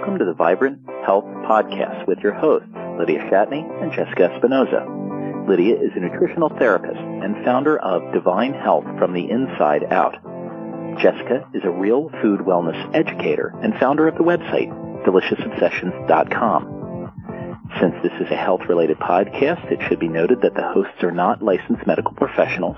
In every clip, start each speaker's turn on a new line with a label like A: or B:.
A: Welcome to the Vibrant Health Podcast with your hosts, Lydia Shatney and Jessica Espinoza. Lydia is a nutritional therapist and founder of Divine Health from the Inside Out. Jessica is a real food wellness educator and founder of the website, DeliciousObsessions.com. Since this is a health-related podcast, it should be noted that the hosts are not licensed medical professionals.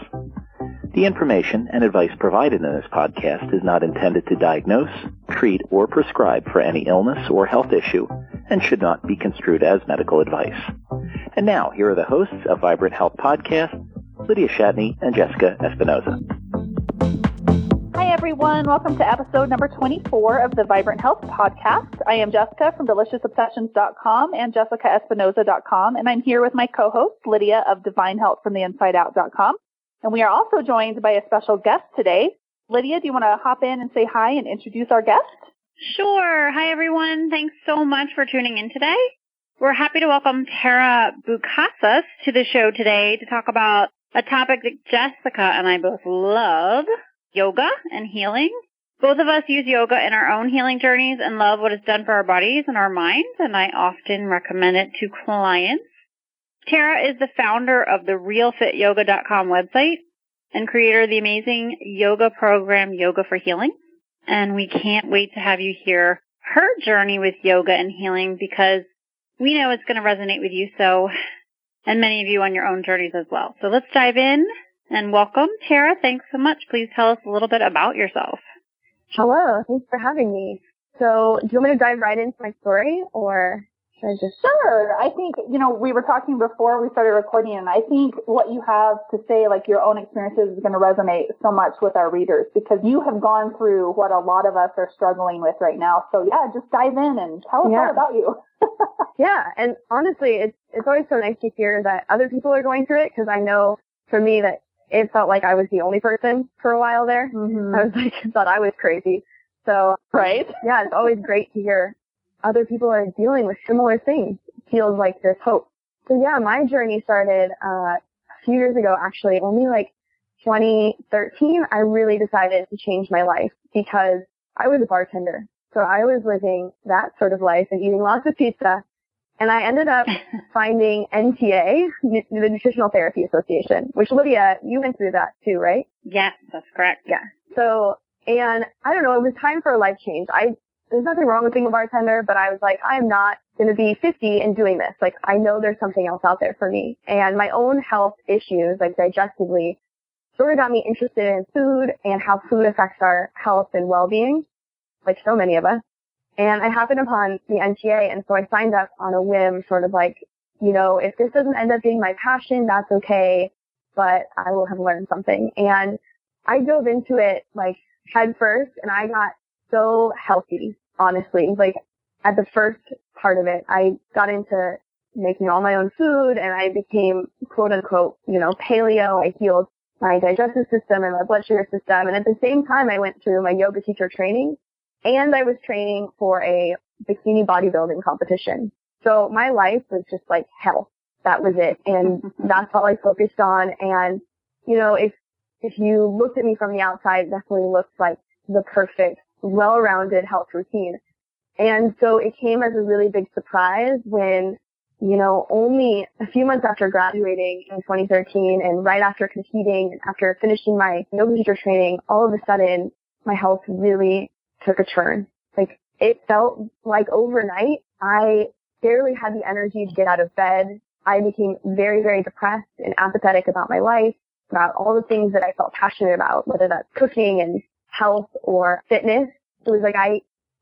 A: The information and advice provided in this podcast is not intended to diagnose, treat, or prescribe for any illness or health issue and should not be construed as medical advice. And now, here are the hosts of Vibrant Health Podcast, Lydia Shatney and Jessica Espinoza.
B: Hi, everyone. Welcome to episode number 24 of the Vibrant Health Podcast. I am Jessica from DeliciousObsessions.com and JessicaEspinoza.com, and I'm here with my co-host, Lydia of Divine Health from the Inside Out.com. And we are also joined by a special guest today. Lydia, do you want to hop in and say hi and introduce our guest?
C: Sure. Hi, everyone. Thanks so much for tuning in today. We're happy to welcome Tera Bucasas to the show today to talk about a topic that Jessica and I both love, yoga and healing. Both of us use yoga in our own healing journeys and love what it's done for our bodies and our minds, and I often recommend it to clients. Tera is the founder of the RealFitYoga.com website and creator of the amazing yoga program, Yoga for Healing. And we can't wait to have you hear her journey with yoga and healing because we know it's going to resonate with you and many of you on your own journeys as well. So let's dive in and welcome Tera. Thanks so much. Please tell us a little bit about yourself.
D: Hello. Thanks for having me. So do you want me to dive right into my story or...
B: Sure. I think, we were talking before we started recording, and I think what you have to say, like your own experiences, is going to resonate so much with our readers because you have gone through what a lot of us are struggling with right now. So, yeah, just dive in and tell us all about you.
D: Yeah, and honestly, it's always so nice to hear that other people are going through it because I know for me that it felt like I was the only person for a while there. Mm-hmm. I was thought I was crazy. So,
B: right?
D: Yeah, it's always great to hear other people are dealing with similar things. It feels like there's hope. So yeah, my journey started a few years ago, actually. Only 2013, I really decided to change my life because I was a bartender. So I was living that sort of life and eating lots of pizza. And I ended up finding NTA, the Nutritional Therapy Association, which Lydia, you went through that too, right?
C: Yes, that's correct.
D: Yeah. So, and I don't know, it was time for a life change. There's nothing wrong with being a bartender, but I was like, I'm not going to be 50 and doing this. I know there's something else out there for me. And my own health issues, digestively, sort of got me interested in food and how food affects our health and well-being, like so many of us. And I happened upon the NTA, and so I signed up on a whim, sort of if this doesn't end up being my passion, that's okay, but I will have learned something. And I dove into it, head first, and I got so healthy, honestly. At the first part of it, I got into making all my own food and I became quote unquote, paleo. I healed my digestive system and my blood sugar system. And at the same time, I went through my yoga teacher training and I was training for a bikini bodybuilding competition. So my life was just health. That was it. And that's all I focused on. And, if you looked at me from the outside, it definitely looked like the perfect well-rounded health routine. And so it came as a really big surprise when, only a few months after graduating in 2013 and right after competing and after finishing my yoga teacher training, all of a sudden my health really took a turn. It felt like overnight I barely had the energy to get out of bed. I became very, very depressed and apathetic about my life, about all the things that I felt passionate about, whether that's cooking and health or fitness. It was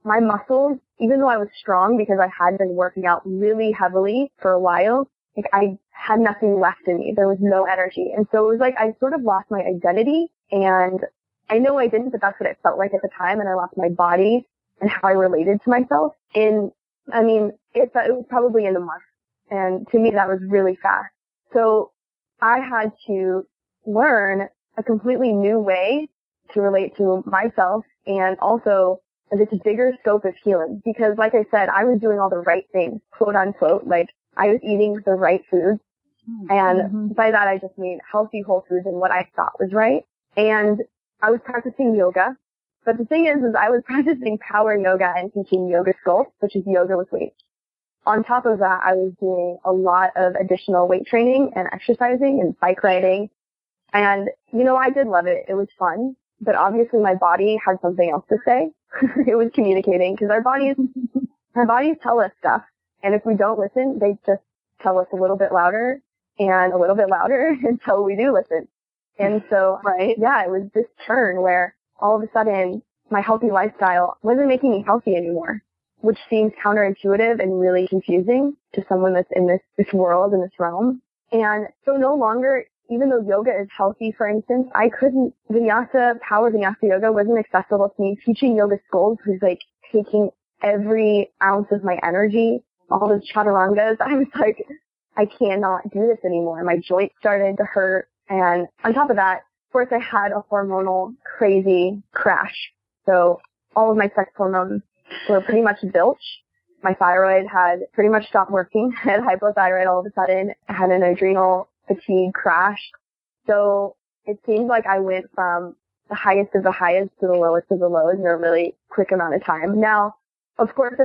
D: my muscles, even though I was strong because I had been working out really heavily for a while, I had nothing left in me. There was no energy. And so it was I sort of lost my identity, and I know I didn't, but that's what it felt like at the time. And I lost my body and how I related to myself it was probably in a month. And to me, that was really fast. So I had to learn a completely new way to relate to myself and also this bigger scope of healing. Because like I said, I was doing all the right things, quote unquote, I was eating the right foods. And by that, I just mean healthy whole foods and what I thought was right. And I was practicing yoga. But the thing is I was practicing power yoga and teaching yoga sculpt, which is yoga with weights. On top of that, I was doing a lot of additional weight training and exercising and bike riding. And, I did love it. It was fun. But obviously my body had something else to say. It was communicating because our bodies tell us stuff. And if we don't listen, they just tell us a little bit louder and a little bit louder until we do listen. And so, it was this turn where all of a sudden my healthy lifestyle wasn't making me healthy anymore, which seems counterintuitive and really confusing to someone that's in this world and this realm. And so no longer, even though yoga is healthy, for instance, power vinyasa yoga wasn't accessible to me. Teaching yoga sculpt was like taking every ounce of my energy, all those chaturangas. I was like, I cannot do this anymore. My joints started to hurt. And on top of that, of course, I had a hormonal crazy crash. So all of my sex hormones were pretty much zilch. My thyroid had pretty much stopped working. I had hypothyroid all of a sudden. I had an adrenal fatigue crash. So it seemed like I went from the highest of the highest to the lowest of the lows in a really quick amount of time. Now, of course,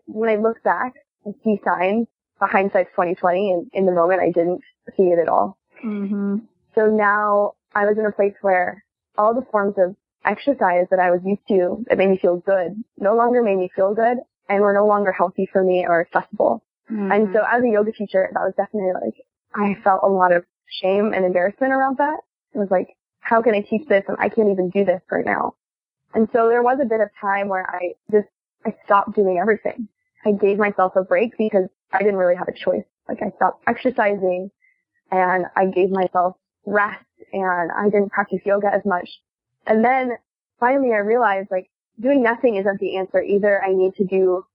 D: when I look back, I see signs. Hindsight's 20/20, and in the moment I didn't see it at all.
B: Mm-hmm.
D: So now I was in a place where all the forms of exercise that I was used to that made me feel good no longer made me feel good and were no longer healthy for me or accessible. Mm-hmm. And so as a yoga teacher, that was definitely I felt a lot of shame and embarrassment around that. It was like, how can I teach this and I can't even do this right now? And so there was a bit of time where I stopped doing everything. I gave myself a break because I didn't really have a choice. I stopped exercising and I gave myself rest and I didn't practice yoga as much. And then finally I realized doing nothing isn't the answer either. I need to do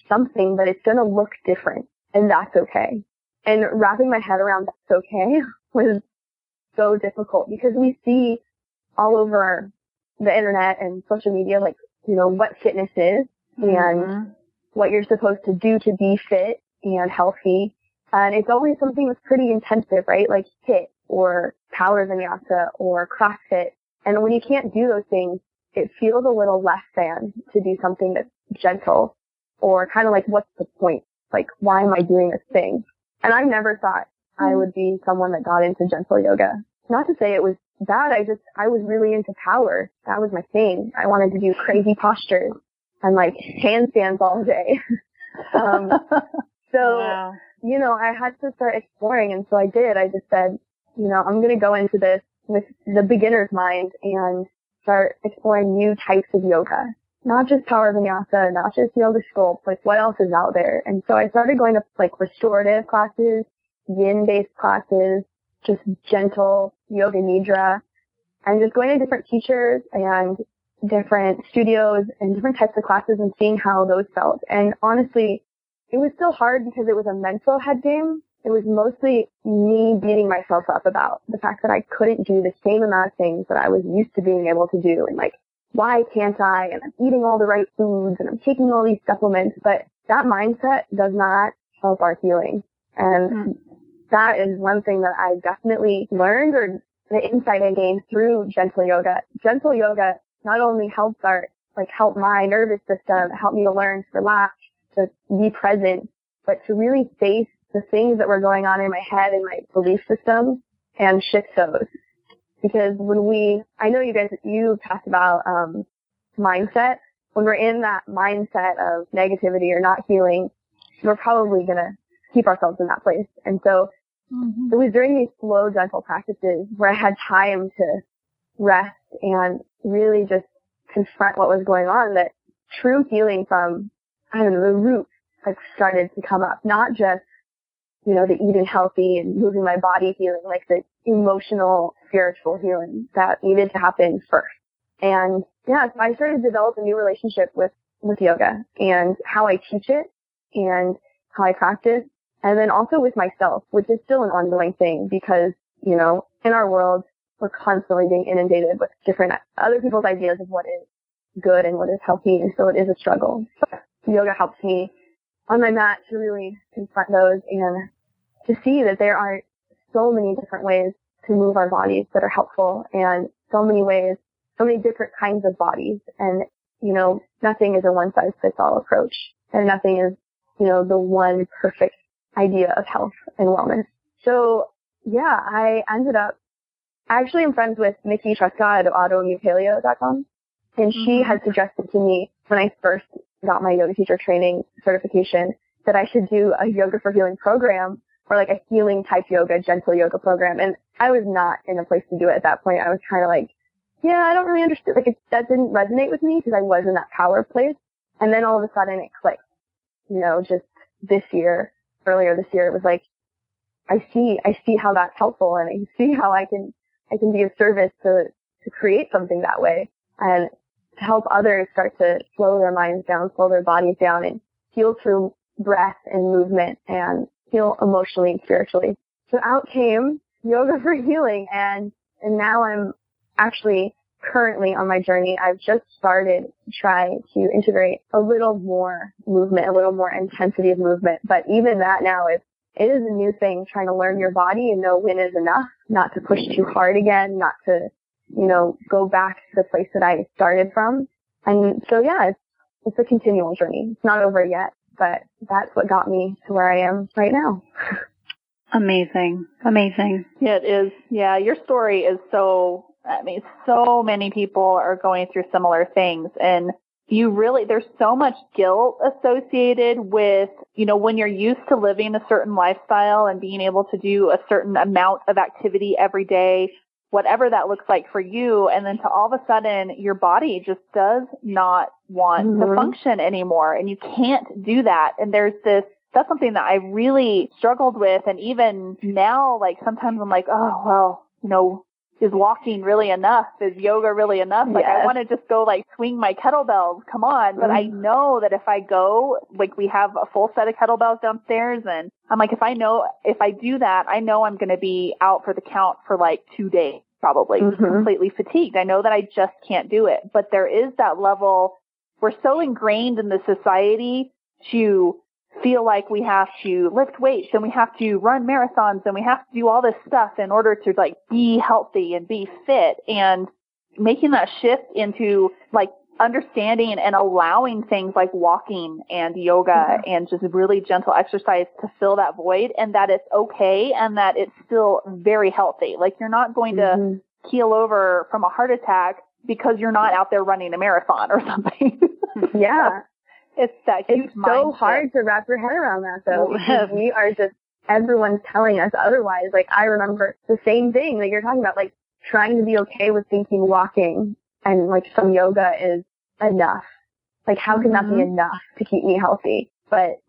D: something, but it's going to look different and that's okay. And wrapping my head around that's okay was so difficult because we see all over the internet and social media, what fitness is and what you're supposed to do to be fit and healthy. And it's always something that's pretty intensive, right? Like HIIT or power vinyasa or CrossFit. And when you can't do those things, it feels a little less than to do something that's gentle or kind of what's the point? Why am I doing this thing? And I never thought I would be someone that got into gentle yoga. Not to say it was bad. I was really into power. That was my thing. I wanted to do crazy postures and handstands all day. So, wow. I had to start exploring. And so I did. I just said, I'm going to go into this with the beginner's mind and start exploring new types of yoga. Not just power vinyasa, not just yoga sculpt, what else is out there? And so I started going to restorative classes, yin-based classes, just gentle yoga nidra, and just going to different teachers and different studios and different types of classes and seeing how those felt. And honestly, it was still hard because it was a mental head game. It was mostly me beating myself up about the fact that I couldn't do the same amount of things that I was used to being able to do. And why can't I? And I'm eating all the right foods and I'm taking all these supplements. But that mindset does not help our healing. And that is one thing that I definitely learned, or the insight I gained through gentle yoga. Gentle yoga not only helps help my nervous system, help me to learn to relax, to be present, but to really face the things that were going on in my head and my belief system and shift those. Because I know you talked about, mindset. When we're in that mindset of negativity or not healing, we're probably going to keep ourselves in that place. And so it was during these slow, gentle practices where I had time to rest and really just confront what was going on that true healing from, the root started to come up. Not just, the eating healthy and moving my body healing, the emotional, spiritual healing that needed to happen first. And so I started to develop a new relationship with yoga and how I teach it and how I practice. And then also with myself, which is still an ongoing thing because, in our world, we're constantly being inundated with different other people's ideas of what is good and what is healthy. And so it is a struggle. But yoga helps me on my mat to really confront those and to see that there are so many different ways to move our bodies that are helpful and so many ways so many different kinds of bodies, and, you know, nothing is a one-size-fits-all approach, and nothing is, you know, the one perfect idea of health and wellness. So, yeah, I actually am friends with Nikki Trescott at autoimmunepaleo.com, and she had suggested to me when I first got my yoga teacher training certification that I should do a yoga for healing program, or like a healing type yoga, gentle yoga program. And I was not in a place to do it at that point. I was kind of like, yeah, I don't really understand. Like, that didn't resonate with me because I was in that power place. And then all of a sudden it clicked. You know, just earlier this year, it was like, I see how that's helpful, and I see how I can be of service to create something that way, and to help others start to slow their minds down, slow their bodies down, and heal through breath and movement, and heal emotionally and spiritually. So out came yoga for healing, and now I'm actually currently on my journey. I've just started to try to integrate a little more movement, a little more intensity of movement, but even that now it is a new thing, trying to learn your body and know when is enough, not to push too hard again, not to, you know, go back to the place that I started from. And so, yeah, it's a continual journey. It's not over yet, but that's what got me to where I am right now.
C: Amazing. Amazing.
B: Yeah, it is. Yeah, your story is so many people are going through similar things, and there's so much guilt associated with, you know, when you're used to living a certain lifestyle and being able to do a certain amount of activity every day, whatever that looks like for you, and then to all of a sudden your body just does not want to function anymore, and you can't do that. And that's something that I really struggled with, and even now, like, sometimes I'm like, oh, well, you know, is walking really enough? Is yoga really enough? Like, I want to just go, like, swing my kettlebells. Come on. But I know that if I go, like, we have a full set of kettlebells downstairs, and I'm like, if I do that, I know I'm going to be out for the count for like 2 days, probably completely fatigued. I know that I just can't do it. But there is that level. We're so ingrained in the society to feel like we have to lift weights, and we have to run marathons, and we have to do all this stuff in order to, like, be healthy and be fit. And making that shift into, like, understanding and allowing things like walking and yoga and just really gentle exercise to fill that void, and that it's okay, and that it's still very healthy. Like, you're not going to keel over from a heart attack because you're not out there running a marathon or something.
D: Yeah.
B: It's that huge mindset.
D: So hard to wrap your head around that, though, because we are just, everyone's telling us otherwise. Like, I remember the same thing that you're talking about, like, trying to be okay with thinking walking and, like, some yoga is enough. Like, how can that be enough to keep me healthy? But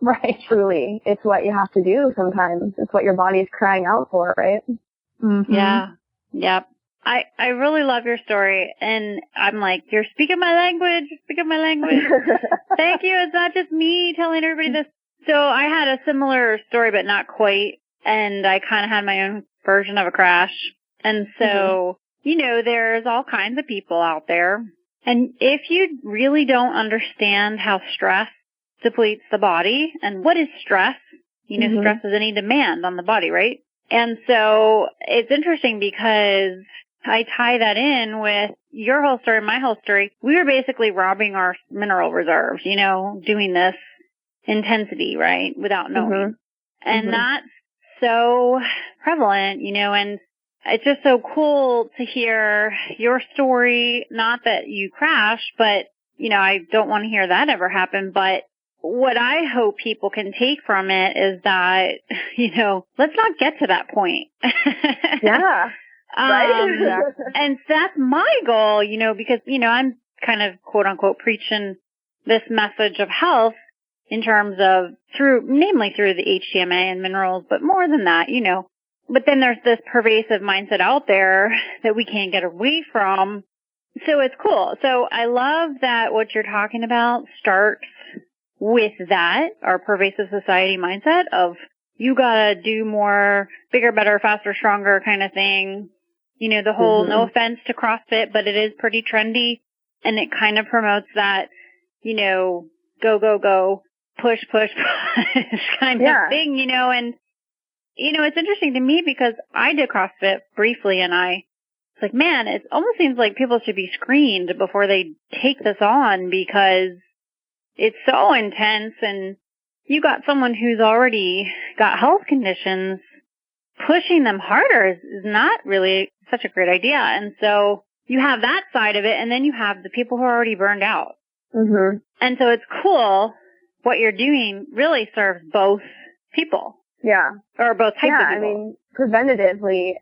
D: truly, it's what you have to do sometimes. It's what your body is crying out for, right?
C: Yeah. Yep. I really love your story, and I'm like, you're speaking my language. Thank you. It's not just me telling everybody this. So I had a similar story, but not quite, and I kind of had my own version of a crash. And so, you know, there's all kinds of people out there, and if you really don't understand how stress depletes the body, and what is stress? You know, stress is any demand on the body, right? And so it's interesting because I tie that in with your whole story, my whole story. We were basically robbing our mineral reserves, you know, doing this intensity, right, without knowing. And that's so prevalent, you know, and it's just so cool to hear your story. Not that you crashed, but, you know, I don't want to hear that ever happen. But what I hope people can take from it is that, you know, let's not get to that point.
D: Right.
C: And that's my goal, you know, because, you know, I'm kind of quote unquote preaching this message of health in terms of namely through the HTMA and minerals, but more than that, you know. But then there's this pervasive mindset out there that we can't get away from. So it's cool. So I love that what you're talking about starts with that, our pervasive society mindset of you gotta do more, bigger, better, faster, stronger kind of thing. You know, the whole, no offense to CrossFit, but it is pretty trendy, and it kind of promotes that, you know, go, go, go, push, push, push kind of thing, you know. And, you know, it's interesting to me because I did CrossFit briefly, and I It's like, man, it almost seems like people should be screened before they take this on because it's so intense, and you got someone who's already got health conditions. Pushing them harder is not really such a great idea. And so you have that side of it, and then you have the people who are already burned out.
D: Mm-hmm.
C: And so it's cool what you're doing really serves both people.
D: Yeah.
C: Or both types of people.
D: I mean, preventatively,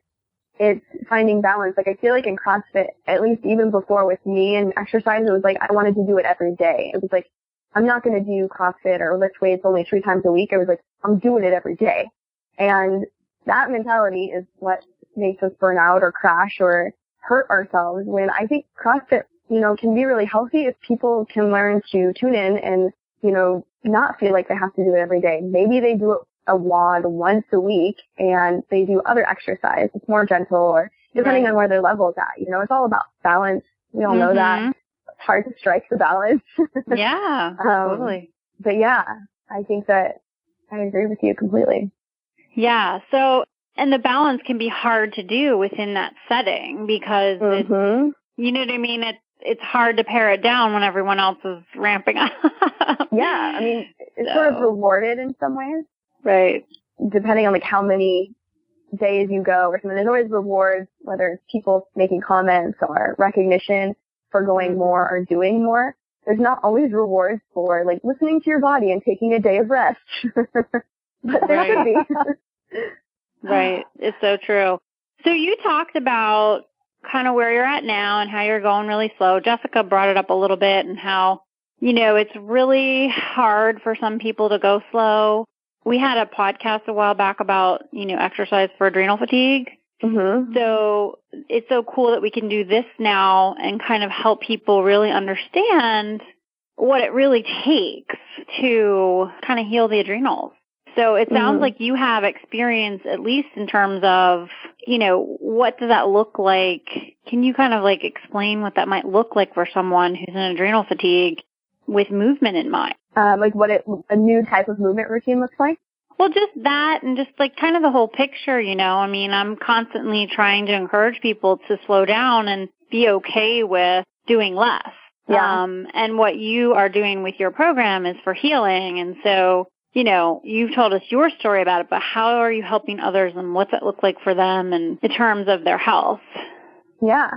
D: it's finding balance. Like, I feel like in CrossFit, at least even before with me and exercise, it was like I wanted to do it every day. It was like, I'm not going to do CrossFit or lift weights only 3 times a week. It was like, I'm doing it every day. And that mentality is what makes us burn out or crash or hurt ourselves, when I think CrossFit, can be really healthy if people can learn to tune in and, not feel like they have to do it every day. Maybe they do a WOD once a week and they do other exercise. It's more gentle, or depending on where their level's at. It's all about balance. We all know that. It's hard to strike the balance.
C: Yeah, totally.
D: But yeah, I think that I agree with you completely.
C: Yeah. So, and the balance can be hard to do within that setting because, it's, you know what I mean? It's hard to pare it down when everyone else is ramping up.
D: Yeah. I mean, it's sort of rewarded in some ways.
C: Right.
D: Depending on like how many days you go or something. There's always rewards, whether it's people making comments or recognition for going more or doing more. There's not always rewards for like listening to your body and taking a day of rest. But there should be.
C: Right. It's so true. So you talked about kind of where you're at now and how you're going really slow. Jessica brought it up a little bit, and how, it's really hard for some people to go slow. We had a podcast a while back about, exercise for adrenal fatigue.
D: Mm-hmm.
C: So it's so cool that we can do this now and kind of help people really understand what it really takes to kind of heal the adrenals. So it sounds like you have experience, at least in terms of, what does that look like? Can you kind of like explain what that might look like for someone who's in adrenal fatigue with movement in mind?
D: Like what a new type of movement routine looks like?
C: Well, just that, and just like kind of the whole picture, I mean, I'm constantly trying to encourage people to slow down and be okay with doing less.
D: Yeah.
C: And what you are doing with your program is for healing. And so, you've told us your story about it, but how are you helping others, and what's it look like for them and in terms of their health?
D: Yeah.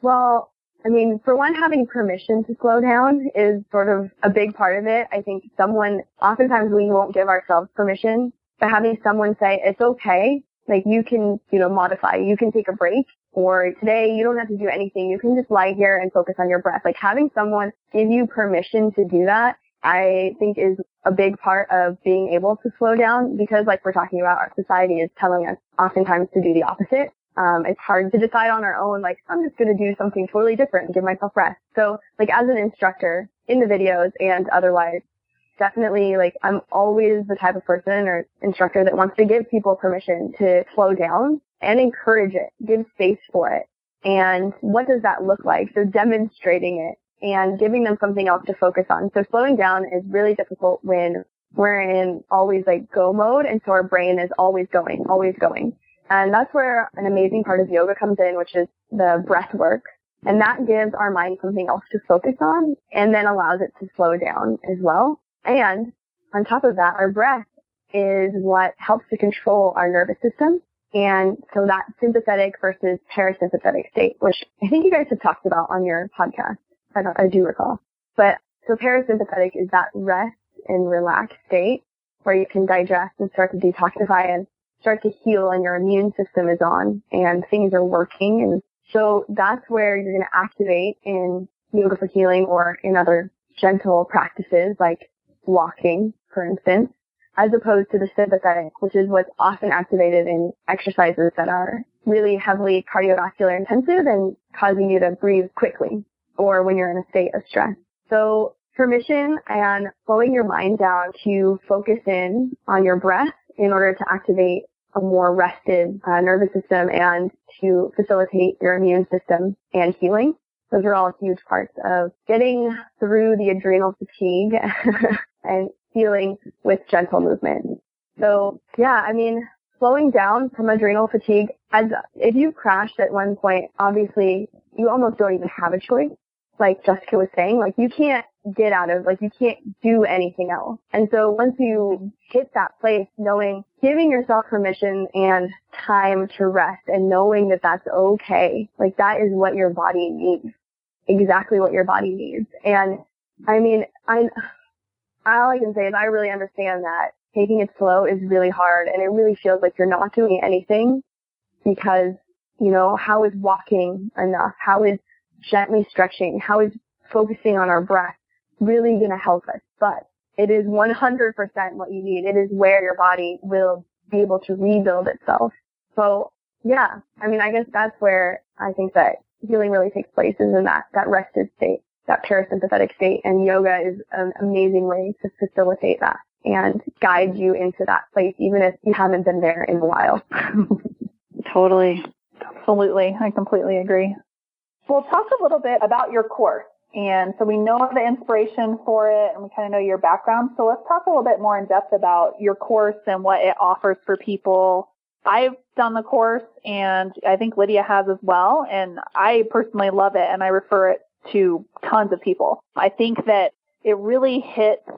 D: Well, I mean, for one, having permission to slow down is sort of a big part of it. I think oftentimes we won't give ourselves permission, but having someone say, it's okay, like you can, modify, you can take a break, or today you don't have to do anything, you can just lie here and focus on your breath. Like having someone give you permission to do that, I think is a big part of being able to slow down, because like we're talking about, our society is telling us oftentimes to do the opposite. It's hard to decide on our own, like, I'm just going to do something totally different and give myself rest. So, like, as an instructor in the videos and otherwise, definitely, like, I'm always the type of person or instructor that wants to give people permission to slow down and encourage it, give space for it. And what does that look like? So demonstrating it and giving them something else to focus on. So slowing down is really difficult when we're in always, like, go mode, and so our brain is always going, always going. And that's where an amazing part of yoga comes in, which is the breath work. And that gives our mind something else to focus on, and then allows it to slow down as well. And on top of that, our breath is what helps to control our nervous system. And so that sympathetic versus parasympathetic state, which I think you guys have talked about on your podcast. I do recall. But so parasympathetic is that rest and relaxed state where you can digest and start to detoxify and start to heal, and your immune system is on and things are working. And so that's where you're going to activate in yoga for healing, or in other gentle practices like walking, for instance, as opposed to the sympathetic, which is what's often activated in exercises that are really heavily cardiovascular intensive and causing you to breathe quickly, or when you're in a state of stress. So permission and slowing your mind down to focus in on your breath in order to activate a more rested nervous system and to facilitate your immune system and healing. Those are all huge parts of getting through the adrenal fatigue and healing with gentle movement. So yeah, I mean, slowing down from adrenal fatigue, if you've crashed at one point, obviously you almost don't even have a choice. Like Jessica was saying, like you can't get out of, like you can't do anything else. And so once you hit that place, giving yourself permission and time to rest and knowing that that's okay, like that is what your body needs, exactly what your body needs. And I mean, all I can say is I really understand that taking it slow is really hard, and it really feels like you're not doing anything because, you know, how is walking enough? How is gently stretching? How is focusing on our breath really going to help us? But it is 100% what you need. It is where your body will be able to rebuild itself. So yeah, I mean, I guess that's where I think that healing really takes place, is in that rested state, that parasympathetic state. And yoga is an amazing way to facilitate that and guide you into that place, even if you haven't been there in a while.
C: Totally.
B: Absolutely. I completely agree. We'll talk a little bit about your course. And so we know the inspiration for it and we kind of know your background. So let's talk a little bit more in depth about your course and what it offers for people. I've done the course and I think Lydia has as well. And I personally love it and I refer it to tons of people. I think that it really hits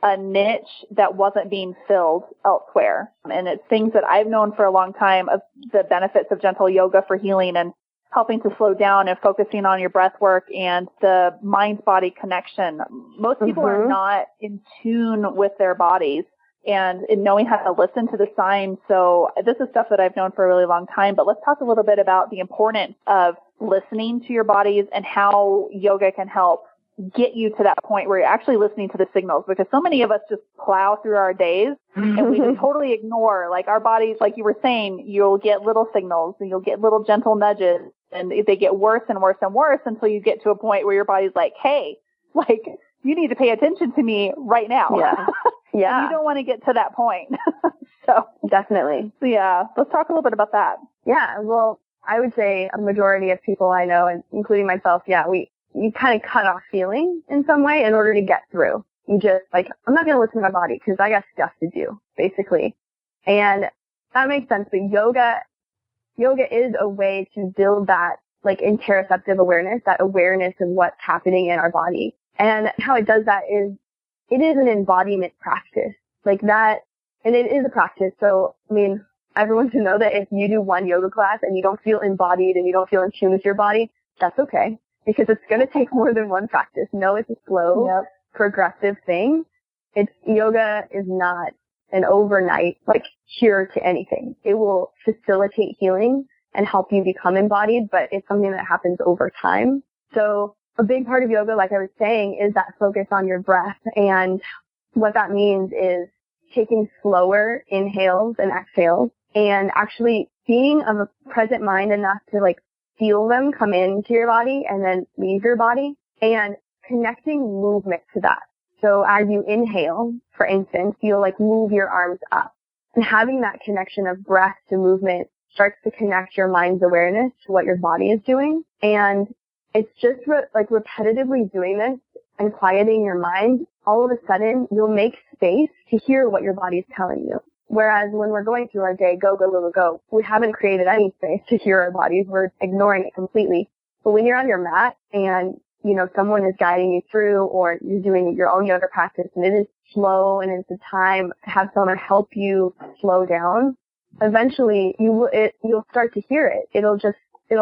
B: a niche that wasn't being filled elsewhere. And it's things that I've known for a long time of the benefits of gentle yoga for healing and helping to slow down and focusing on your breath work and the mind-body connection. Most people are not in tune with their bodies and in knowing how to listen to the signs. So this is stuff that I've known for a really long time, but let's talk a little bit about the importance of listening to your bodies and how yoga can help get you to that point where you're actually listening to the signals, because so many of us just plow through our days and we just totally ignore, like our bodies, like you were saying, you'll get little signals and you'll get little gentle nudges and they get worse and worse and worse until you get to a point where your body's like, hey, like you need to pay attention to me right now.
D: Yeah. Yeah.
B: You don't want to get to that point. So
D: definitely.
B: So yeah, let's talk a little bit about that.
D: Yeah. Well, I would say a majority of people I know, and including myself, you kind of cut off feeling in some way in order to get through. You just like, I'm not going to listen to my body because I got stuff to do, basically. And that makes sense. But yoga is a way to build that like interoceptive awareness, that awareness of what's happening in our body. And how it does that is, it is an embodiment practice like that. And it is a practice. So, I mean, everyone should know that if you do one yoga class and you don't feel embodied and you don't feel in tune with your body, that's okay. Because it's going to take more than one practice. No, it's a slow, progressive thing. Yoga is not an overnight, like, cure to anything. It will facilitate healing and help you become embodied, but it's something that happens over time. So a big part of yoga, like I was saying, is that focus on your breath. And what that means is taking slower inhales and exhales and actually being of a present mind enough to, like, feel them come into your body and then leave your body, and connecting movement to that. So as you inhale, for instance, you'll like move your arms up, and having that connection of breath to movement starts to connect your mind's awareness to what your body is doing. And it's just repetitively doing this and quieting your mind. All of a sudden, you'll make space to hear what your body is telling you. Whereas when we're going through our day, go, go, go, go, go, we haven't created any space to hear our bodies. We're ignoring it completely. But when you're on your mat and, you know, someone is guiding you through, or you're doing your own yoga practice and it is slow and it's a time to have someone help you slow down, eventually you'll start to hear it. It'll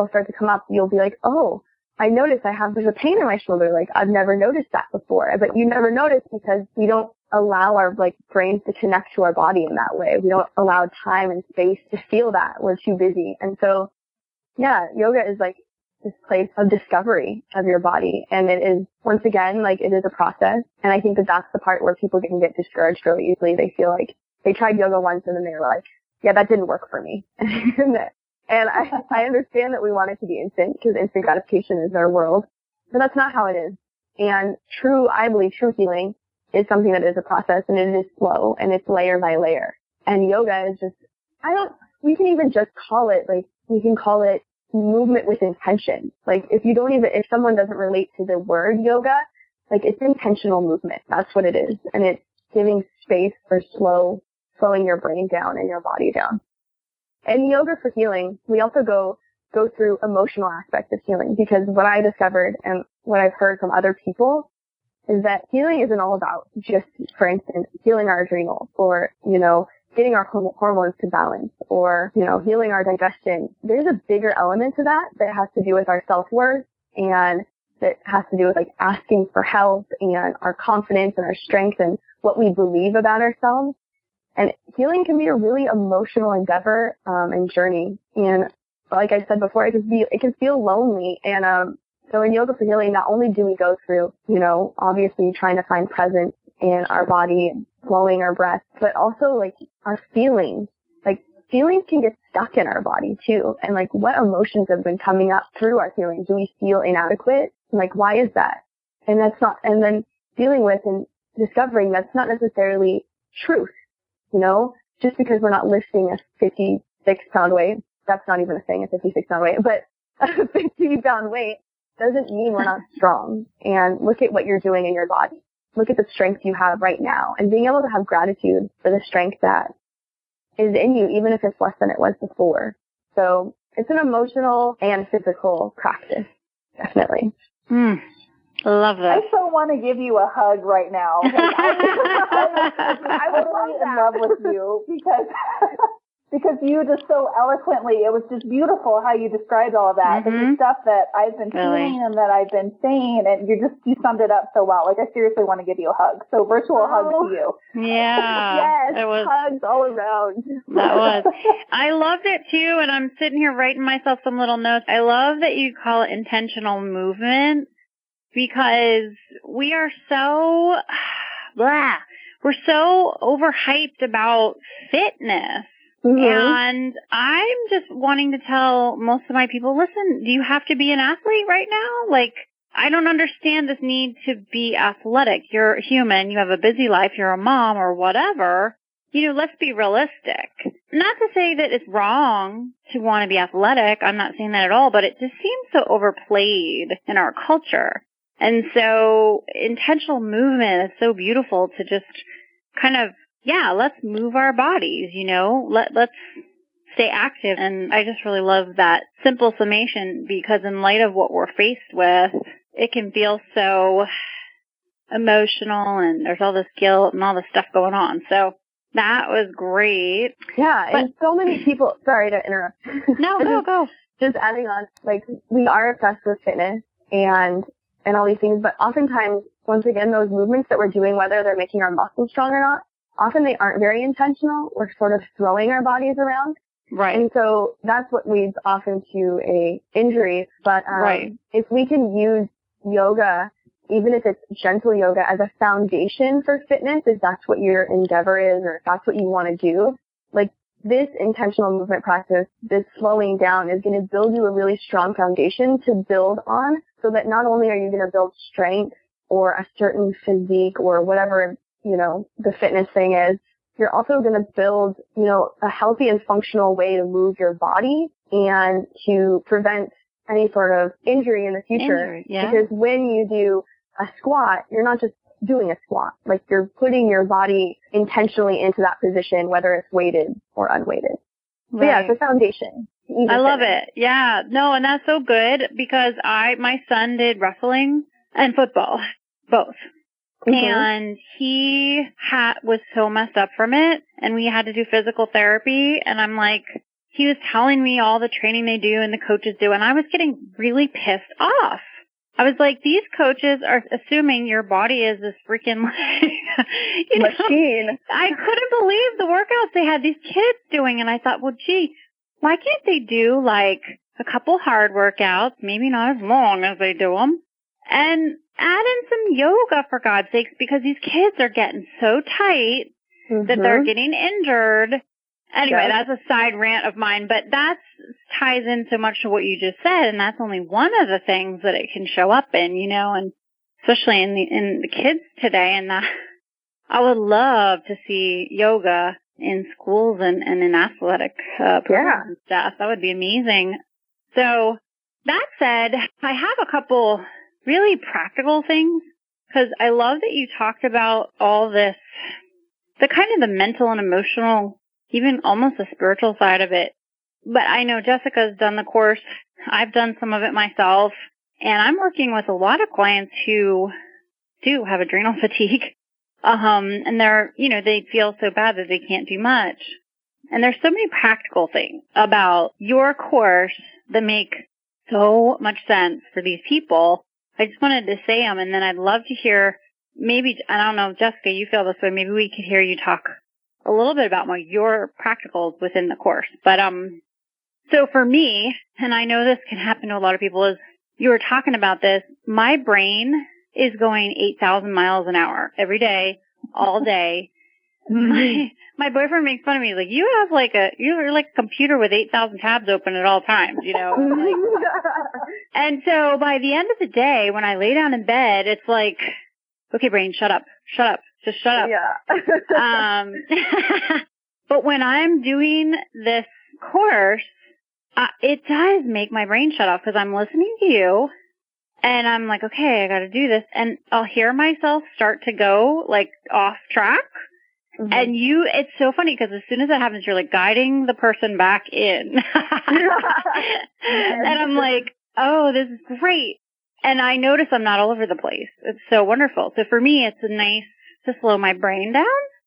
D: start to come up. You'll be like, oh, I noticed there's a pain in my shoulder. Like, I've never noticed that before. But you never notice because we don't allow our brains to connect to our body in that way. We don't allow time and space to feel that. We're too busy. And so, yeah, yoga is like this place of discovery of your body. And it is, once again, like, it is a process. And I think that that's the part where people can get discouraged really easily. They feel like they tried yoga once and then they were like, yeah, that didn't work for me. And I understand that we want it to be instant because instant gratification is our world, but that's not how it is. And I believe true healing is something that is a process, and it is slow, and it's layer by layer. And yoga is just, we can even just call it, like, we can call it movement with intention. Like, if someone doesn't relate to the word yoga, like, it's intentional movement. That's what it is. And it's giving space for slowing your brain down and your body down. in yoga for healing, we also go through emotional aspects of healing, because what I discovered and what I've heard from other people is that healing isn't all about just, for instance, healing our adrenals or, getting our hormones to balance or, healing our digestion. There's a bigger element to that has to do with our self-worth, and that has to do with like asking for help and our confidence and our strength and what we believe about ourselves. And healing can be a really emotional endeavor and journey. And like I said before, it can feel lonely. And so in Yoga for Healing, not only do we go through, obviously trying to find presence in our body and slowing our breath, but also like our feelings. Like feelings can get stuck in our body too. And like what emotions have been coming up through our feelings? Do we feel inadequate? And like why is that? And then dealing with and discovering that's not necessarily truth. Just because we're not lifting a 56-pound weight, that's not even a thing, a 56-pound weight, but a 50-pound weight doesn't mean we're not strong. And look at what you're doing in your body. Look at the strength you have right now, and being able to have gratitude for the strength that is in you, even if it's less than it was before. So it's an emotional and physical practice, definitely.
C: I love that.
B: I so want to give you a hug right now. I was really in love with you because you just so eloquently, it was just beautiful how you described all of that. The stuff that I've been feeling and that I've been saying, and you summed it up so well. Like, I seriously want to give you a hug. So virtual hug to you.
C: Yeah.
D: Yes, hugs all around.
C: That was. I loved it too, and I'm sitting here writing myself some little notes. I love that you call it intentional movement, because we are so, we're so overhyped about fitness. And I'm just wanting to tell most of my people, listen, do you have to be an athlete right now? Like, I don't understand this need to be athletic. You're human. You have a busy life. You're a mom or whatever. Let's be realistic. Not to say that it's wrong to want to be athletic. I'm not saying that at all, but it just seems so overplayed in our culture. And so intentional movement is so beautiful to just kind of, let's move our bodies, let's stay active. And I just really love that simple summation, because in light of what we're faced with, it can feel so emotional and there's all this guilt and all this stuff going on. So that was great.
D: Yeah. And so many people, sorry to interrupt.
C: No, go.
D: Just adding on, like, we are obsessed with fitness and all these things, but oftentimes, once again, those movements that we're doing, whether they're making our muscles strong or not, often they aren't very intentional. We're sort of throwing our bodies around.
C: Right.
D: And so that's what leads often to a injury. But if we can use yoga, even if it's gentle yoga, as a foundation for fitness, if that's what your endeavor is or if that's what you want to do, like this intentional movement practice, this slowing down is going to build you a really strong foundation to build on, so that not only are you going to build strength or a certain physique or whatever, the fitness thing is, you're also going to build, a healthy and functional way to move your body and to prevent any sort of injury in the future. Because when you do a squat, you're not just doing a squat. Like, you're putting your body intentionally into that position, whether it's weighted or unweighted. Right. So yeah, it's a foundation.
C: I love it. Yeah. No, and that's so good, because my son did wrestling and football, both. And he was so messed up from it, and we had to do physical therapy, and I'm like, he was telling me all the training they do and the coaches do, and I was getting really pissed off. I was like, these coaches are assuming your body is this freaking
D: machine.
C: I couldn't believe the workouts they had these kids doing, and I thought, well, gee, why can't they do like a couple hard workouts, maybe not as long as they do them, and add in some yoga, for God's sakes, because these kids are getting so tight that they're getting injured. Anyway, that's a side rant of mine, but that ties in so much to what you just said, and that's only one of the things that it can show up in, and especially in the kids today. And I would love to see yoga in schools and in athletic programs and stuff. That would be amazing. So that said, I have a couple really practical things, because I love that you talked about all this, the kind of the mental and emotional, even almost the spiritual side of it, But I know Jessica's done the course. I've done some of it myself. And I'm working with a lot of clients who do have adrenal fatigue. And they're, they feel so bad that they can't do much. And there's so many practical things about your course that make so much sense for these people. I just wanted to say them, and then I'd love to hear, maybe, I don't know, Jessica, you feel this way, maybe we could hear you talk a little bit about your practicals within the course. But, so for me, and I know this can happen to a lot of people, is you were talking about this, my brain is going 8,000 miles an hour every day, all day. My boyfriend makes fun of me. He's like, you're like a computer with 8,000 tabs open at all times, And so by the end of the day, when I lay down in bed, it's like, okay, brain, shut up, just shut up.
D: Yeah.
C: But when I'm doing this course, it does make my brain shut off because I'm listening to you. And I'm like, okay, I got to do this. And I'll hear myself start to go like off track. Mm-hmm. And it's so funny because as soon as that happens, you're like guiding the person back in. And I'm like, oh, this is great. And I notice I'm not all over the place. It's so wonderful. So for me, it's nice to slow my brain down,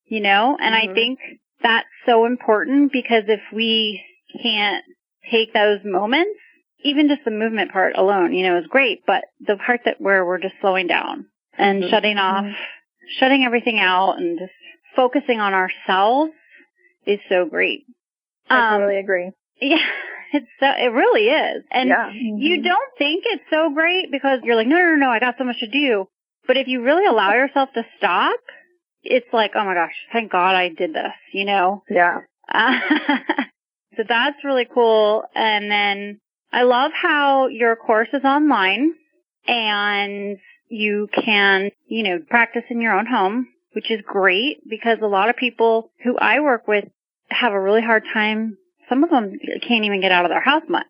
C: and I think that's so important because if we can't take those moments, even just the movement part alone, is great. But the part where we're just slowing down and shutting off, shutting everything out and just focusing on ourselves is so great.
B: I totally agree.
C: Yeah, it really is. And you don't think it's so great because you're like, no, I got so much to do. But if you really allow yourself to stop, it's like, oh my gosh, thank God I did this,
D: Yeah.
C: So that's really cool. And then I love how your course is online and you can, practice in your own home, which is great because a lot of people who I work with have a really hard time. Some of them can't even get out of their house much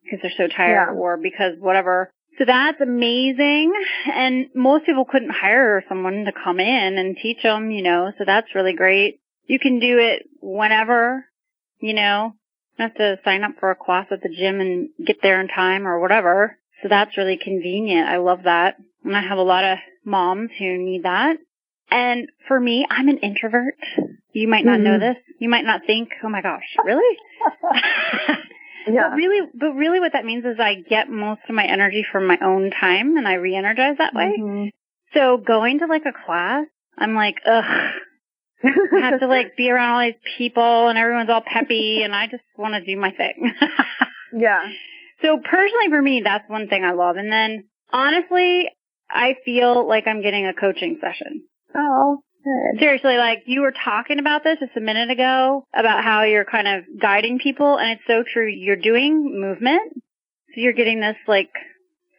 C: because they're so tired or because whatever. So that's amazing. And most people couldn't hire someone to come in and teach them, so that's really great. You can do it whenever, you don't have to sign up for a class at the gym and get there in time or whatever. So that's really convenient. I love that. And I have a lot of moms who need that. And for me, I'm an introvert. You might not know this. You might not think, oh my gosh, really?
D: Yeah.
C: But really what that means is I get most of my energy from my own time and I re-energize that way. Mm-hmm. So going to like a class, I'm like, ugh. I have to like be around all these people and everyone's all peppy and I just want to do my thing.
D: Yeah.
C: So personally for me, that's one thing I love. And then honestly, I feel like I'm getting a coaching session.
D: Oh, good.
C: Seriously, like you were talking about this just a minute ago about how you're kind of guiding people, and it's so true. You're doing movement, so you're getting this like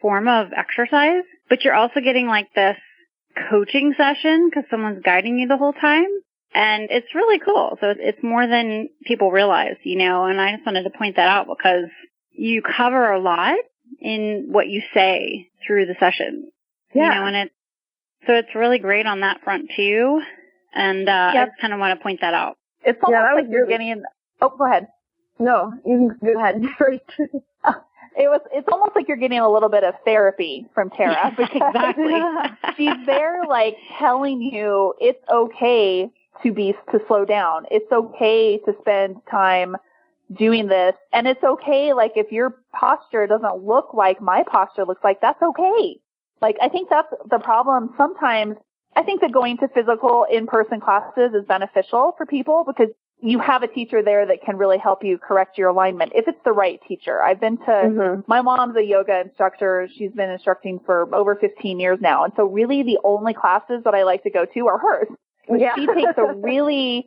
C: form of exercise, but you're also getting like this coaching session because someone's guiding you the whole time, and it's really cool. So it's more than people realize, and I just wanted to point that out because you cover a lot in what you say through the session, and so it's really great on that front, too. And I just kind of want to point that out.
B: It's almost like you're getting... Oh, go ahead.
D: No, you can go ahead.
B: It's almost like you're getting a little bit of therapy from Tera.
C: Exactly.
B: She's there, like, telling you it's okay to slow down. It's okay to spend time doing this. And it's okay, like, if your posture doesn't look like my posture looks like, that's okay. Like, I think that's the problem. Sometimes I think that going to physical in-person classes is beneficial for people because you have a teacher there that can really help you correct your alignment if it's the right teacher. I've been to, my mom's a yoga instructor. She's been instructing for over 15 years now. And so really the only classes that I like to go to are hers. She takes a really,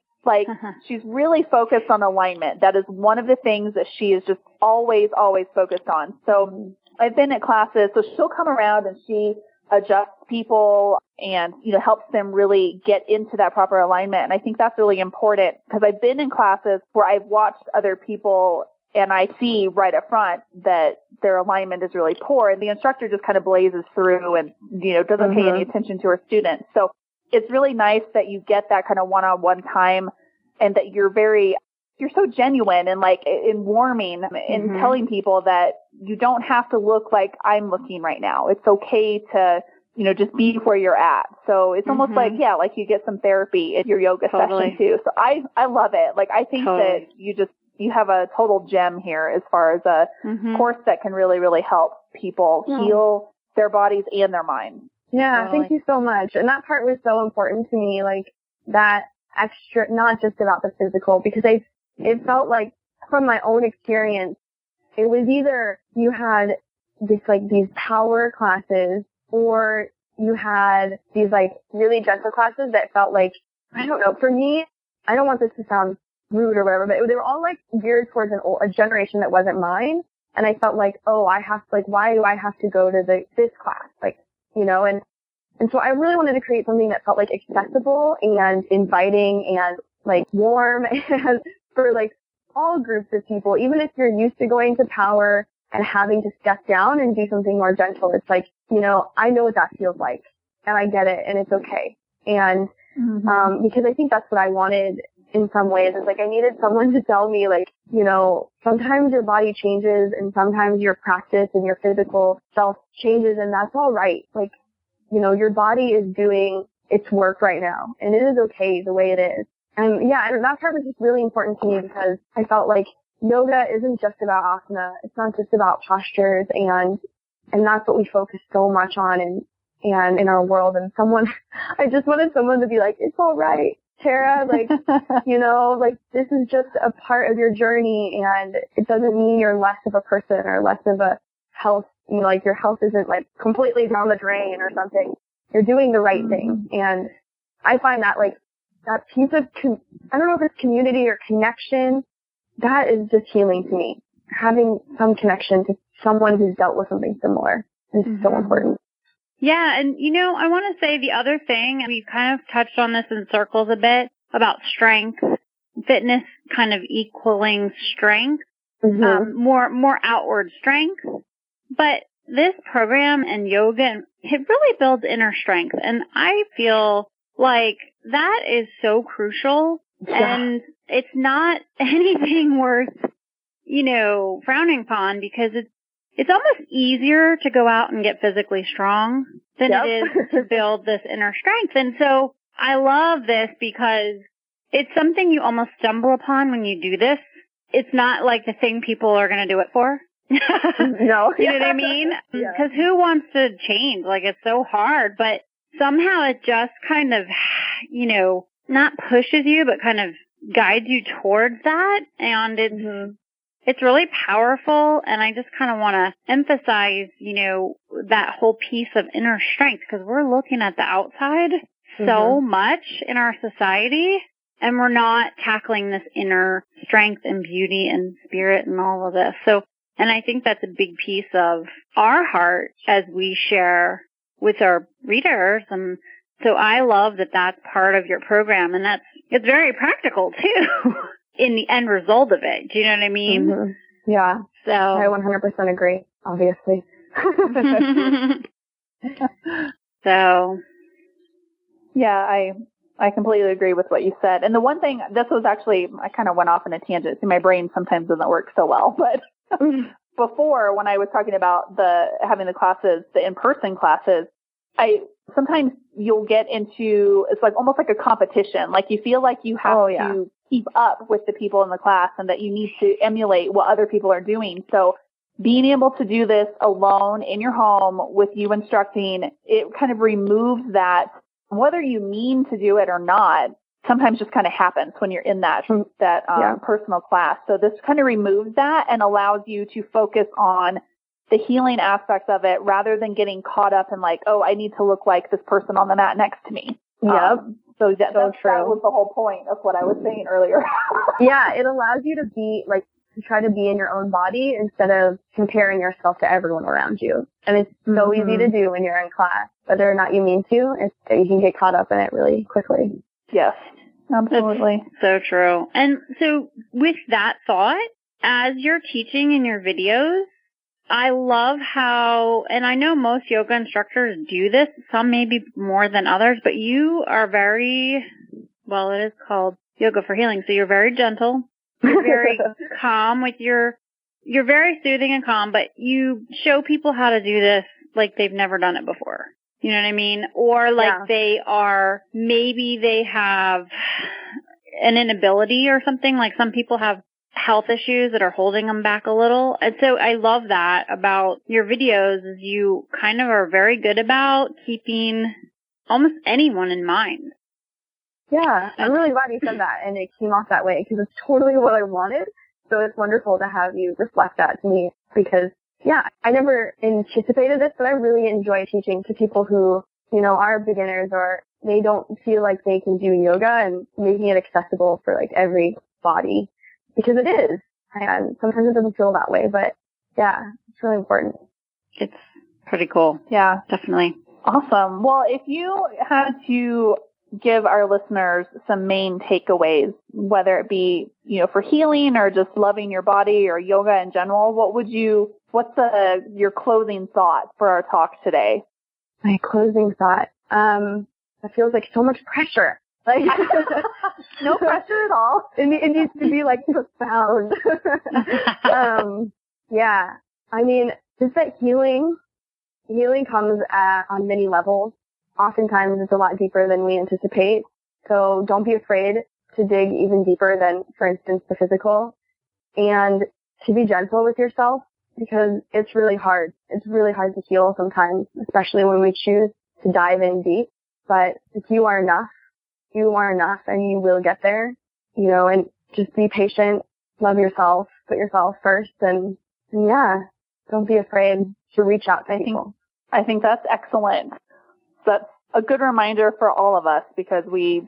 B: she's really focused on alignment. That is one of the things that she is just always, always focused on. So I've been at classes, so she'll come around and she adjusts people and, helps them really get into that proper alignment. And I think that's really important because I've been in classes where I've watched other people and I see right up front that their alignment is really poor and the instructor just kind of blazes through and, doesn't pay any attention to her students. So it's really nice that you get that kind of one-on-one time and that you're very you're so genuine and like in warming in telling people that you don't have to look like I'm looking right now. It's okay to, just be where you're at. So it's almost like you get some therapy in your yoga session too. So I love it. Like, I think that you have a total gem here as far as a course that can really, really help people heal their bodies and their minds.
D: Yeah, thank you so much. And that part was so important to me, like that extra, not just about the physical, because it felt like from my own experience, it was either you had these power classes or you had these like really gentle classes that felt like, I don't know, for me, I don't want this to sound rude or whatever, but they were all like geared towards a generation that wasn't mine. And I felt like, oh, why do I have to go to this class? Like, and so I really wanted to create something that felt like accessible and inviting and like warm and for like all groups of people, even if you're used to going to power and having to step down and do something more gentle. It's like, I know what that feels like and I get it and it's okay. And, because I think that's what I wanted in some ways, is like I needed someone to tell me like, sometimes your body changes and sometimes your practice and your physical self changes and that's all right. Like, your body is doing its work right now and it is okay the way it is. And that part was just really important to me because I felt like yoga isn't just about asana. It's not just about postures and that's what we focus so much on and in our world. And I just wanted someone to be like, it's all right, Tera, like, like this is just a part of your journey and it doesn't mean you're less of a person or less of a health, like your health isn't like completely down the drain or something. You're doing the right thing. And I find that like that piece of, I don't know if it's community or connection, that is just healing to me. Having some connection to someone who's dealt with something similar is so important.
C: Yeah, and I want to say the other thing, we've kind of touched on this in circles a bit, about strength, fitness kind of equaling strength, more outward strength. But this program and yoga, it really builds inner strength. And I feel like that is so crucial. Yeah. And it's not anything worth, frowning upon, because it's almost easier to go out and get physically strong than it is to build this inner strength. And so I love this because it's something you almost stumble upon when you do this. It's not like the thing people are going to do it for.
D: No.
C: You know what I mean? Because who wants to change? Like, it's so hard, but somehow it just kind of, not pushes you, but kind of guides you towards that. And it's really powerful. And I just kind of want to emphasize, that whole piece of inner strength, because we're looking at the outside so much in our society, and we're not tackling this inner strength and beauty and spirit and all of this. So, and I think that's a big piece of our heart as we share with our readers. And so I love that that's part of your program, and it's very practical too in the end result of it. Do you know what I mean?
D: Yeah.
C: So
D: I 100% agree, obviously.
B: So yeah, I completely agree with what you said. And the one thing, this was actually, I kind of went off on a tangent. See, my brain sometimes doesn't work so well, but before, when I was talking about having the classes, the in-person classes, sometimes you'll get into, it's like almost like a competition. Like you feel like you have to keep up with the people in the class and that you need to emulate what other people are doing. So being able to do this alone in your home with you instructing, it kind of removes that, whether you mean to do it or not, sometimes just kind of happens when you're in that personal class. So this kind of removes that and allows you to focus on the healing aspects of it rather than getting caught up in like, oh, I need to look like this person on the mat next to me. So that was the whole point of what I was saying earlier.
D: Yeah, it allows you to be like, to try to be in your own body instead of comparing yourself to everyone around you. And it's so easy to do when you're in class, whether or not you mean to. You can get caught up in it really quickly.
B: Yes, absolutely.
C: That's so true. And so with that thought, as you're teaching in your videos, I love how, and I know most yoga instructors do this, some maybe more than others, but you are very, well, it is called Yoga for Healing, so you're very gentle. You're very calm with you're very soothing and calm, but you show people how to do this like they've never done it before. You know what I mean? Or like maybe they have an inability or something. Like some people have health issues that are holding them back a little. And so I love that about your videos is you kind of are very good about keeping almost anyone in mind.
D: Yeah, I'm really glad you said that and it came off that way because it's totally what I wanted. So it's wonderful to have you reflect that to me because, yeah, I never anticipated this, but I really enjoy teaching to people who, you know, are beginners or they don't feel like they can do yoga and making it accessible for like every body because it is. And sometimes it doesn't feel that way, but yeah, it's really important.
C: It's pretty cool.
B: Yeah,
C: definitely.
B: Awesome. Well, if you had to give our listeners some main takeaways, whether it be, you know, for healing or just loving your body or yoga in general, what's your closing thought for our talk today?
D: My closing thought. That feels like so much pressure. Like
B: no pressure at all.
D: It needs to be like profound. Yeah. I mean, just that healing comes on many levels. Oftentimes it's a lot deeper than we anticipate. So don't be afraid to dig even deeper than, for instance, the physical. And to be gentle with yourself because it's really hard. It's really hard to heal sometimes, especially when we choose to dive in deep. But if you are enough and you will get there, you know, and just be patient, love yourself, put yourself first and yeah, don't be afraid to reach out to people.
B: I think that's excellent. That's a good reminder for all of us because Lydia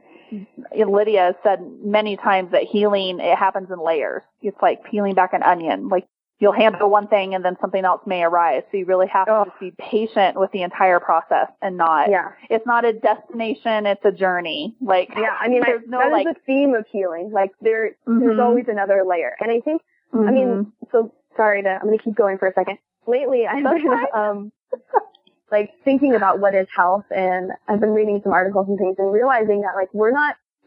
B: has said many times that healing, it happens in layers. It's like peeling back an onion. Like you'll handle one thing and then something else may arise. So you really have to just be patient with the entire process and it's not a destination, it's a journey. Like,
D: yeah, I mean, that is the theme of healing. Like there's always another layer. And I think, I mean, so I'm going to keep going for a second. Lately, I've been, like thinking about what is health and I've been reading some articles and things and realizing that like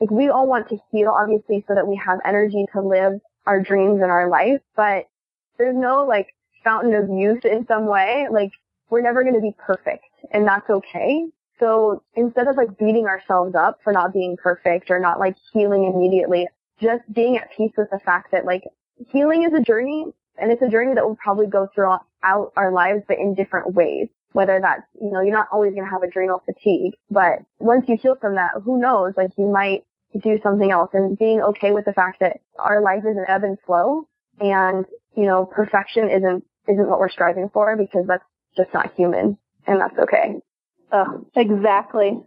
D: we all want to heal obviously so that we have energy to live our dreams in our life, but there's no like fountain of youth in some way. Like we're never going to be perfect and that's okay. So instead of like beating ourselves up for not being perfect or not like healing immediately, just being at peace with the fact that like healing is a journey and it's a journey that will probably go throughout our lives, but in different ways. Whether that's, you know, you're not always going to have adrenal fatigue, but once you heal from that, who knows, like you might do something else and being okay with the fact that our life is an ebb and flow and, you know, perfection isn't what we're striving for because that's just not human and that's okay.
B: Oh, exactly.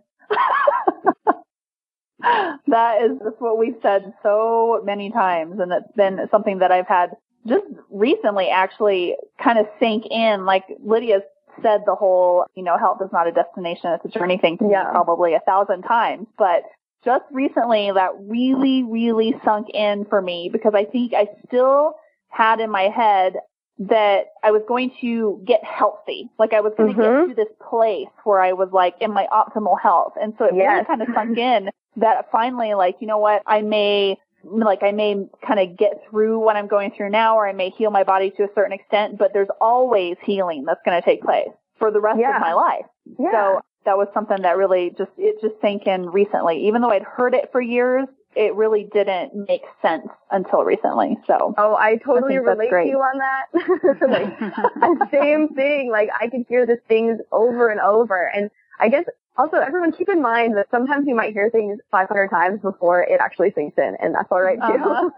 B: That's what we've said so many times and it's been something that I've had just recently actually kind of sink in, like Lydia's said the whole, you know, health is not a destination, it's a journey thing to me probably 1,000 times. But just recently that really, really sunk in for me because I think I still had in my head that I was going to get healthy. Like I was going to get to this place where I was like in my optimal health. And so it really kind of sunk in that finally like, you know what, I may kind of get through what I'm going through now, or I may heal my body to a certain extent, but there's always healing that's going to take place for the rest of my life. Yeah. So that was something that really just sank in recently. Even though I'd heard it for years, it really didn't make sense until recently. So. Oh,
D: I totally relate to you on that. Like, same thing. Like I could hear the things over and over. And I guess also, everyone keep in mind that sometimes you might hear things 500 times before it actually sinks in, and that's all right too.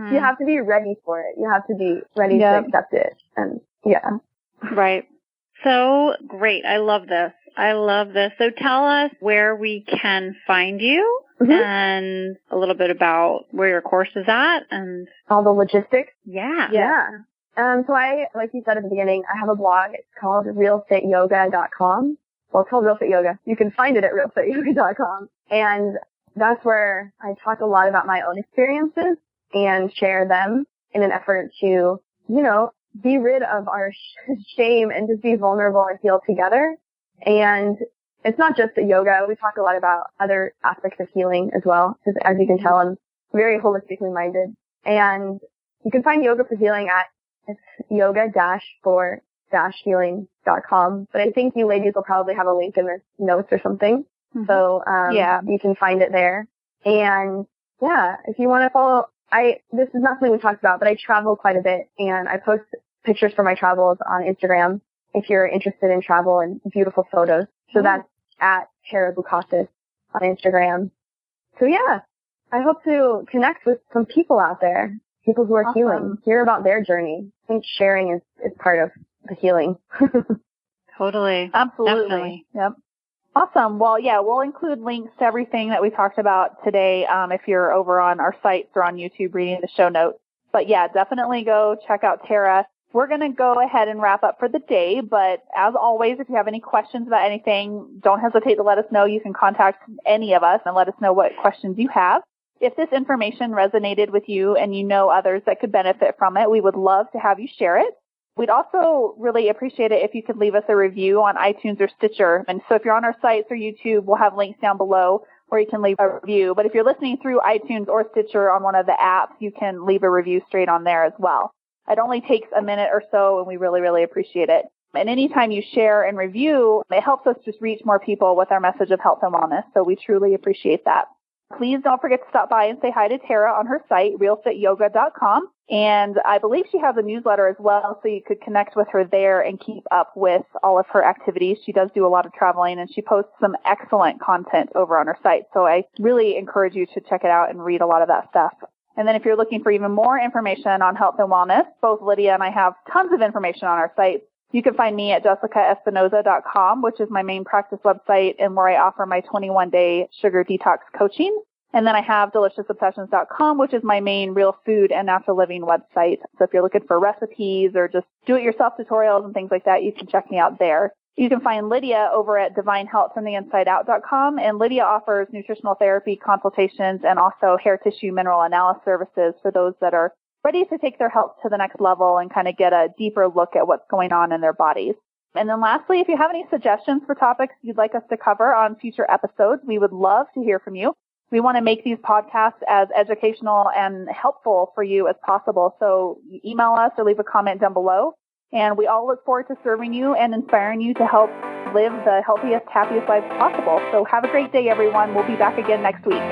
D: You have to be ready for it. You have to be ready to accept it. And
C: Right. So great. I love this. So tell us where we can find you and a little bit about where your course is at and
D: all the logistics.
C: Yeah.
D: So I, like you said at the beginning, I have a blog. It's called realfityoga.com. Well, it's called Real Fit Yoga. You can find it at realfityoga.com. And that's where I talk a lot about my own experiences and share them in an effort to, you know, be rid of our shame and just be vulnerable and heal together. And it's not just the yoga. We talk a lot about other aspects of healing as well. Because as you can tell, I'm very holistically minded. And you can find Yoga for Healing at yoga-for-healing.com. But I think you ladies will probably have a link in the notes or something. Mm-hmm. So, you can find it there. And yeah, if you want to follow, this is not something we talked about, but I travel quite a bit and I post pictures from my travels on Instagram if you're interested in travel and beautiful photos. So that's at Tera Bucasas on Instagram. So yeah, I hope to connect with some people out there, people who are healing, hear about their journey. I think sharing is part of the healing.
C: Totally.
B: Absolutely.
C: Definitely.
B: Yep. Awesome. Well, yeah, we'll include links to everything that we talked about today if you're over on our sites or on YouTube reading the show notes. But yeah, definitely go check out Tera. We're going to go ahead and wrap up for the day, but as always, if you have any questions about anything, don't hesitate to let us know. You can contact any of us and let us know what questions you have. If this information resonated with you and you know others that could benefit from it, we would love to have you share it. We'd also really appreciate it if you could leave us a review on iTunes or Stitcher. And so if you're on our sites or YouTube, we'll have links down below where you can leave a review. But if you're listening through iTunes or Stitcher on one of the apps, you can leave a review straight on there as well. It only takes a minute or so, and we really, really appreciate it. And anytime you share and review, it helps us just reach more people with our message of health and wellness. So we truly appreciate that. Please don't forget to stop by and say hi to Tera on her site, realfityoga.com. And I believe she has a newsletter as well, so you could connect with her there and keep up with all of her activities. She does do a lot of traveling, and she posts some excellent content over on her site. So I really encourage you to check it out and read a lot of that stuff. And then if you're looking for even more information on health and wellness, both Lydia and I have tons of information on our site. You can find me at jessicaespinoza.com, which is my main practice website and where I offer my 21-day sugar detox coaching. And then I have deliciousobsessions.com, which is my main real food and natural living website. So if you're looking for recipes or just do-it-yourself tutorials and things like that, you can check me out there. You can find Lydia over at divinehealthfromtheinsideout.com, and Lydia offers nutritional therapy consultations and also hair tissue mineral analysis services for those that are ready to take their health to the next level and kind of get a deeper look at what's going on in their bodies. And then lastly, if you have any suggestions for topics you'd like us to cover on future episodes, we would love to hear from you. We want to make these podcasts as educational and helpful for you as possible. So email us or leave a comment down below. And we all look forward to serving you and inspiring you to help live the healthiest, happiest lives possible. So have a great day, everyone. We'll be back again next week.